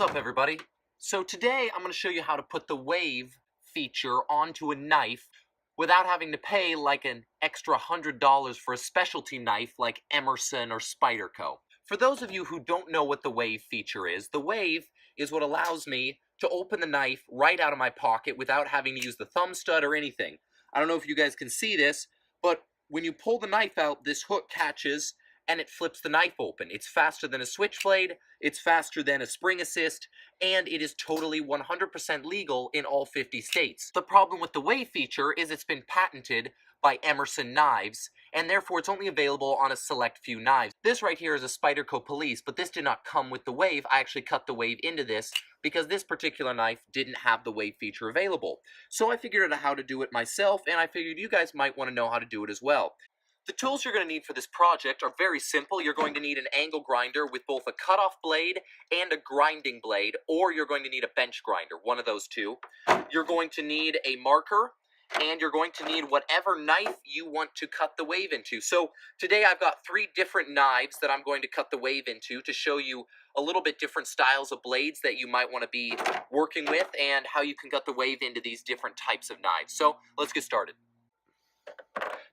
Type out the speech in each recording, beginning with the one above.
up, everybody? So today I'm going to show you how to put the wave feature onto a knife without having to pay like an extra $100 for a specialty knife like Emerson or Spyderco. For those of you who don't know what the wave feature is, the wave is what allows me to open the knife right out of my pocket without having to use the thumb stud or anything. I don't know if you guys can see this, but when you pull the knife out, this hook catches and it flips the knife open. It's faster than a switchblade, it's faster than a spring assist, and it is totally 100% legal in all 50 states. The problem with the wave feature is it's been patented by Emerson knives, and therefore it's only available on a select few knives. This right here is a Spyderco Police, but this did not come with the wave. I actually cut the wave into this because this particular knife didn't have the wave feature available. So I figured out how to do it myself, and I figured you guys might want to know how to do it as well. The tools you're going to need for this project are very simple. You're going to need an angle grinder with both a cutoff blade and a grinding blade, or you're going to need a bench grinder, one of those two. You're going to need a marker, and you're going to need whatever knife you want to cut the wave into. So today I've got 3 different knives that I'm going to cut the wave into to show you a little bit different styles of blades that you might want to be working with and how you can cut the wave into these different types of knives. So let's get started.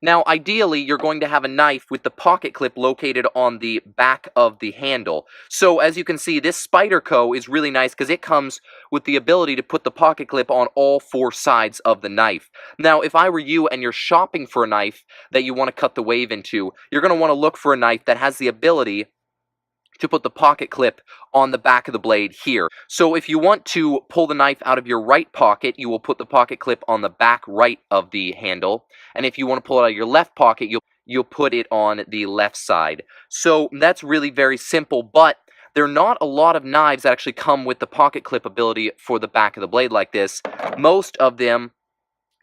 Now, ideally, you're going to have a knife with the pocket clip located on the back of the handle. So, as you can see, this Spyderco is really nice because it comes with the ability to put the pocket clip on all 4 sides of the knife. Now, if I were you and you're shopping for a knife that you want to cut the wave into, you're going to want to look for a knife that has the ability to put the pocket clip on the back of the blade here. So if you want to pull the knife out of your right pocket, you will put the pocket clip on the back right of the handle. And if you want to pull it out of your left pocket, you'll put it on the left side. So that's really very simple, but there are not a lot of knives that actually come with the pocket clip ability for the back of the blade like this. Most of them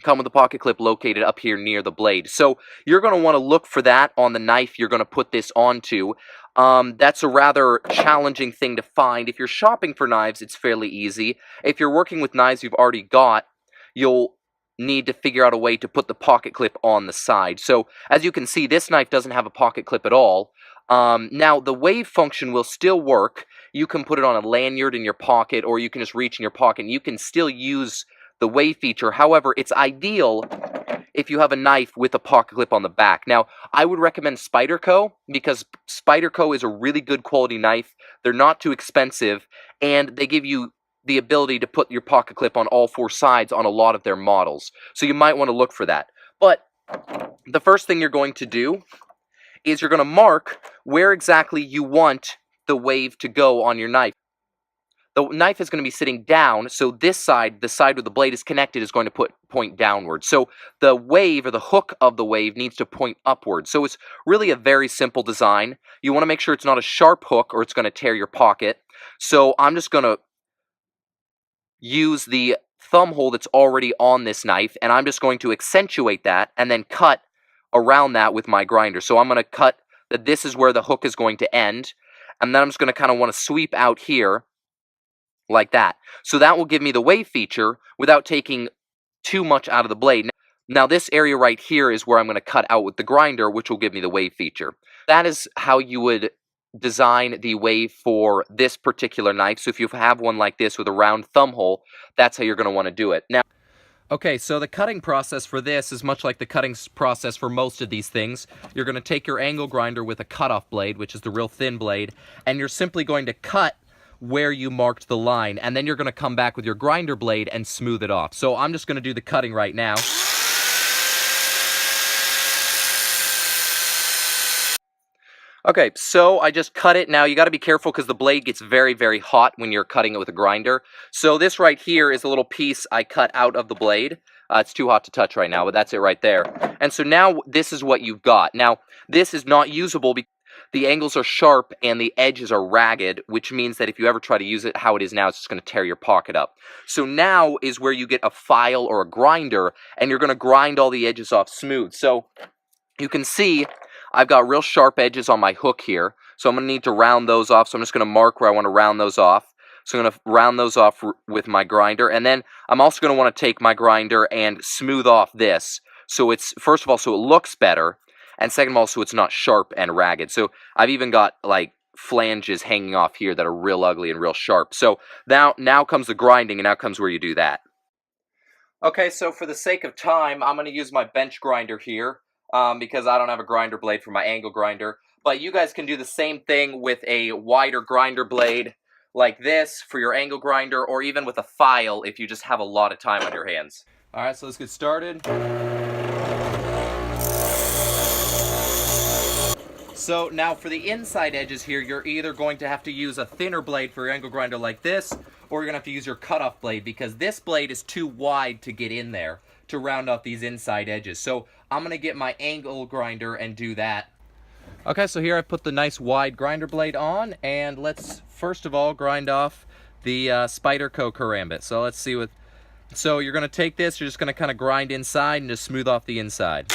come with a pocket clip located up here near the blade. So you're going to want to look for that on the knife you're going to put this onto. That's a rather challenging thing to find. If you're shopping for knives, it's fairly easy. If you're working with knives you've already got, you'll need to figure out a way to put the pocket clip on the side. So as you can see, this knife doesn't have a pocket clip at all. Now, the wave function will still work. You can put it on a lanyard in your pocket, or you can just reach in your pocket, and you can still use the wave feature. However, it's ideal if you have a knife with a pocket clip on the back. Now, I would recommend Spyderco because Spyderco is a really good quality knife. They're not too expensive, and they give you the ability to put your pocket clip on all 4 sides on a lot of their models. So you might want to look for that. But the first thing you're going to do is you're going to mark where exactly you want the wave to go on your knife. The knife is going to be sitting down, so this side, the side where the blade is connected, is going to point downward. So the wave, or the hook of the wave, needs to point upward. So it's really a very simple design. You want to make sure it's not a sharp hook or it's going to tear your pocket. So I'm just going to use the thumb hole that's already on this knife, and I'm just going to accentuate that and then cut around that with my grinder. So I'm going to cut that this is where the hook is going to end, and then I'm just going to kind of want to sweep out here like that. So that will give me the wave feature without taking too much out of the blade. Now this area right here is where I'm going to cut out with the grinder, which will give me the wave feature. That is how you would design the wave for this particular knife. So if you have one like this with a round thumb hole, that's how you're going to want to do it. Now, okay, so the cutting process for this is much like the cutting process for most of these things. You're going to take your angle grinder with a cutoff blade, which is the real thin blade, and you're simply going to cut where you marked the line, and then you're going to come back with your grinder blade and smooth it off. So I'm just going to do the cutting right now. Okay, so I just cut it. Now you got to be careful because the blade gets very, very hot when you're cutting it with a grinder. So this right here is a little piece I cut out of the blade. It's too hot to touch right now, but that's it right there. And so now this is what you've got. Now, this is not usable because the angles are sharp and the edges are ragged, which means that if you ever try to use it how it is now, it's just going to tear your pocket up. So now is where you get a file or a grinder, and you're going to grind all the edges off smooth. So you can see I've got real sharp edges on my hook here, so I'm going to need to round those off. So I'm just going to mark where I want to round those off. So I'm going to round those off with my grinder, and then I'm also going to want to take my grinder and smooth off this. So it's, first of all, so it looks better, and second of all, so it's not sharp and ragged. So I've even got like flanges hanging off here that are real ugly and real sharp. So now comes the grinding, and now comes where you do that. Okay, so for the sake of time, I'm going to use my bench grinder here because I don't have a grinder blade for my angle grinder. But you guys can do the same thing with a wider grinder blade like this for your angle grinder, or even with a file if you just have a lot of time on your hands. All right, so let's get started. So now for the inside edges here, you're either going to have to use a thinner blade for your angle grinder like this, or you're going to have to use your cutoff blade, because this blade is too wide to get in there to round off these inside edges. So I'm going to get my angle grinder and do that. Okay, so here I put the nice wide grinder blade on, and let's first of all grind off the Spyderco karambit. So let's see what... So you're going to take this, you're just going to kind of grind inside and just smooth off the inside.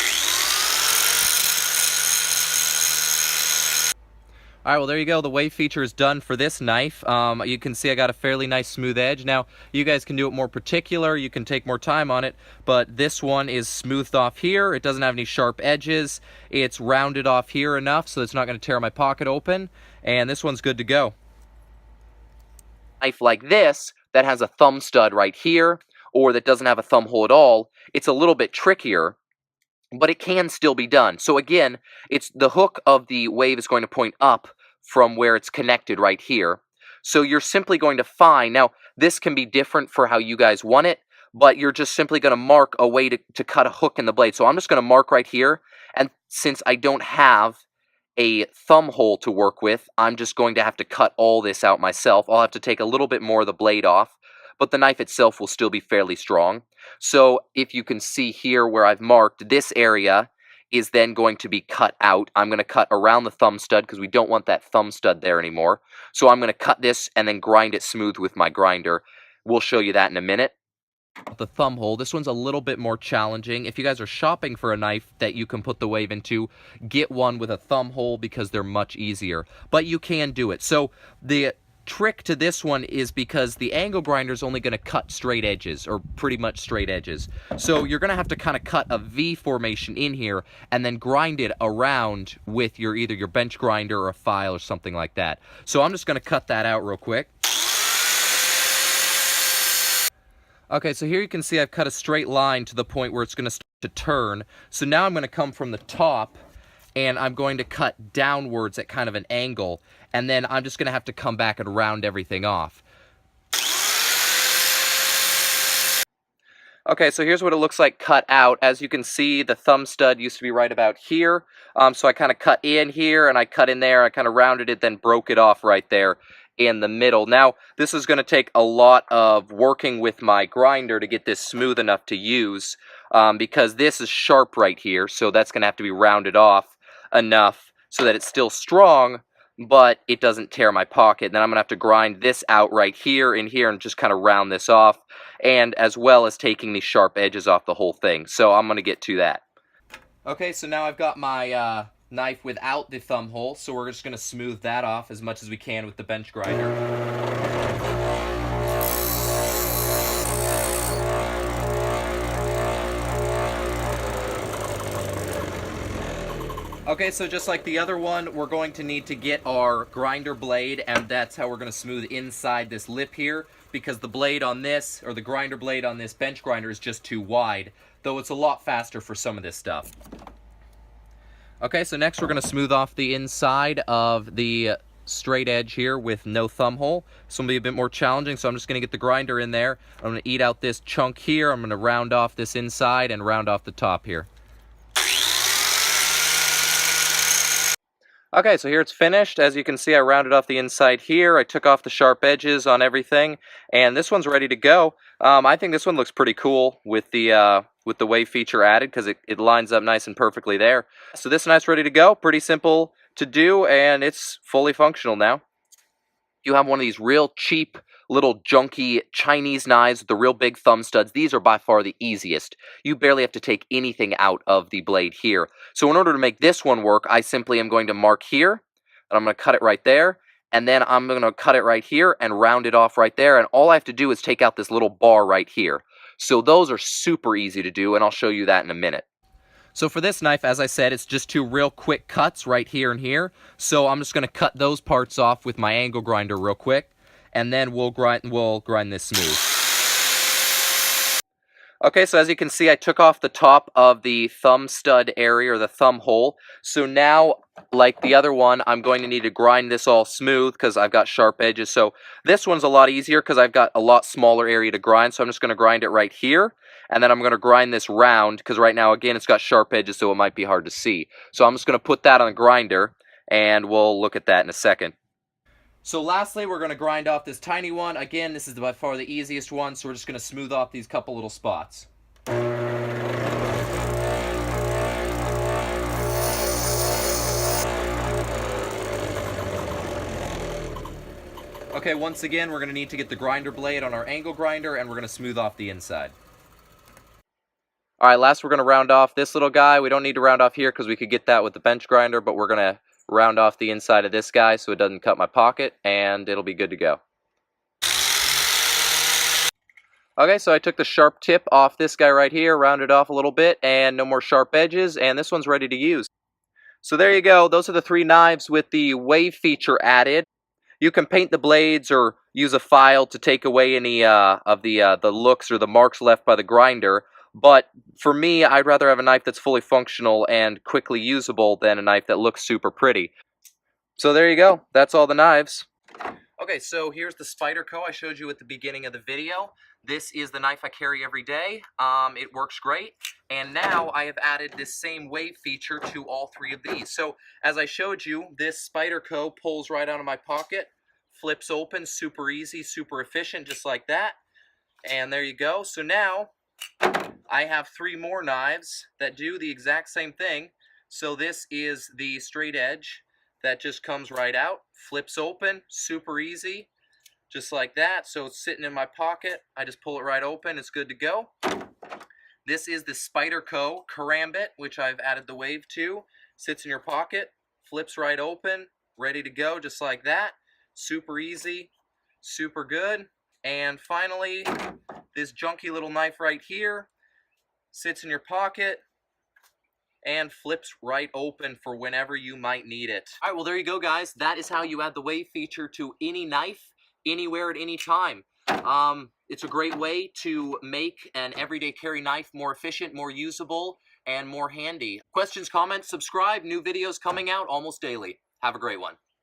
Alright, well there you go, the wave feature is done for this knife. You can see I got a fairly nice smooth edge. Now, you guys can do it more particular, you can take more time on it, but this one is smoothed off here, it doesn't have any sharp edges, it's rounded off here enough so it's not going to tear my pocket open, and this one's good to go. Knife like this, that has a thumb stud right here, or that doesn't have a thumb hole at all, it's a little bit trickier, but it can still be done. So again, it's the hook of the wave is going to point up from where it's connected right here. So you're simply going to find, now this can be different for how you guys want it, but you're just simply going to mark a way to cut a hook in the blade. So I'm just going to mark right here, and since I don't have a thumb hole to work with, I'm just going to have to cut all this out myself. I'll have to take a little bit more of the blade off, but the knife itself will still be fairly strong. So if you can see here where I've marked, this area is then going to be cut out. I'm going to cut around the thumb stud because we don't want that thumb stud there anymore. So I'm going to cut this and then grind it smooth with my grinder. We'll show you that in a minute. The thumb hole, this one's a little bit more challenging. If you guys are shopping for a knife that you can put the wave into, get one with a thumb hole because they're much easier. But you can do it. So the trick to this one is because the angle grinder is only going to cut straight edges, or pretty much straight edges. So you're going to have to kind of cut a V formation in here and then grind it around with your either your bench grinder or a file or something like that. So I'm just going to cut that out real quick. Okay, so here you can see I've cut a straight line to the point where it's going to start to turn. So now I'm going to come from the top and I'm going to cut downwards at kind of an angle, and then I'm just going to have to come back and round everything off. Okay, so here's what it looks like cut out. As you can see, the thumb stud used to be right about here, so I kind of cut in here, and I cut in there, I kind of rounded it, then broke it off right there in the middle. Now, this is going to take a lot of working with my grinder to get this smooth enough to use, because this is sharp right here, so that's going to have to be rounded off enough so that it's still strong, but it doesn't tear my pocket. And then I'm going to have to grind this out right here and here and just kind of round this off, and as well as taking these sharp edges off the whole thing. So I'm going to get to that. Okay, so now I've got my knife without the thumb hole, so we're just going to smooth that off as much as we can with the bench grinder. Okay, so just like the other one, we're going to need to get our grinder blade, and that's how we're going to smooth inside this lip here, because the blade on this, or the grinder blade on this bench grinder, is just too wide, though it's a lot faster for some of this stuff. Okay, so next we're going to smooth off the inside of the straight edge here with no thumb hole. This will be a bit more challenging, so I'm just going to get the grinder in there. I'm going to eat out this chunk here. I'm going to round off this inside and round off the top here. Okay, so here it's finished. As you can see, I rounded off the inside here. I took off the sharp edges on everything, and this one's ready to go. I think this one looks pretty cool with the wave feature added, because it lines up nice and perfectly there. So this knife's ready to go. Pretty simple to do, and it's fully functional now. You have one of these real cheap little junky Chinese knives with the real big thumb studs. These are by far the easiest. You barely have to take anything out of the blade here. So in order to make this one work, I simply am going to mark here, and I'm going to cut it right there, and then I'm going to cut it right here and round it off right there, and all I have to do is take out this little bar right here. So those are super easy to do, and I'll show you that in a minute. So for this knife, as I said, it's just two real quick cuts right here and here. So I'm just going to cut those parts off with my angle grinder real quick, and then we'll grind this smooth. Okay, so as you can see, I took off the top of the thumb stud area, or the thumb hole. So now, like the other one, I'm going to need to grind this all smooth because I've got sharp edges. So this one's a lot easier because I've got a lot smaller area to grind. So I'm just going to grind it right here. And then I'm going to grind this round because right now, again, it's got sharp edges, so it might be hard to see. So I'm just going to put that on the grinder, and we'll look at that in a second. So lastly, we're going to grind off this tiny one. Again, this is by far the easiest one, so we're just going to smooth off these couple little spots. Okay, once again, we're going to need to get the grinder blade on our angle grinder, and we're going to smooth off the inside. Alright, last we're going to round off this little guy. We don't need to round off here because we could get that with the bench grinder, but we're going to round off the inside of this guy so it doesn't cut my pocket, and it'll be good to go. Okay, so I took the sharp tip off this guy right here, rounded off a little bit, and no more sharp edges, and this one's ready to use. So there you go. Those are the 3 knives with the wave feature added. You can paint the blades or use a file to take away any of the looks or the marks left by the grinder. But for me, I'd rather have a knife that's fully functional and quickly usable than a knife that looks super pretty. So there you go. That's all the knives. Okay, so here's the Spyderco I showed you at the beginning of the video. This is the knife I carry every day. It works great. And now I have added this same wave feature to all 3 of these. So as I showed you, this Spyderco pulls right out of my pocket, flips open, super easy, super efficient, just like that. And there you go. So now I have 3 more knives that do the exact same thing. So this is the straight edge that just comes right out, flips open, super easy, just like that. So it's sitting in my pocket. I just pull it right open. It's good to go. This is the Spyderco Karambit, which I've added the wave to. Sits in your pocket, flips right open, ready to go, just like that. Super easy, super good. And finally, this junky little knife right here sits in your pocket and flips right open for whenever you might need it. All right, well, there you go, guys. That is how you add the wave feature to any knife, anywhere at any time. It's a great way to make an everyday carry knife more efficient, more usable, and more handy. Questions, comments, subscribe. New videos coming out almost daily. Have a great one.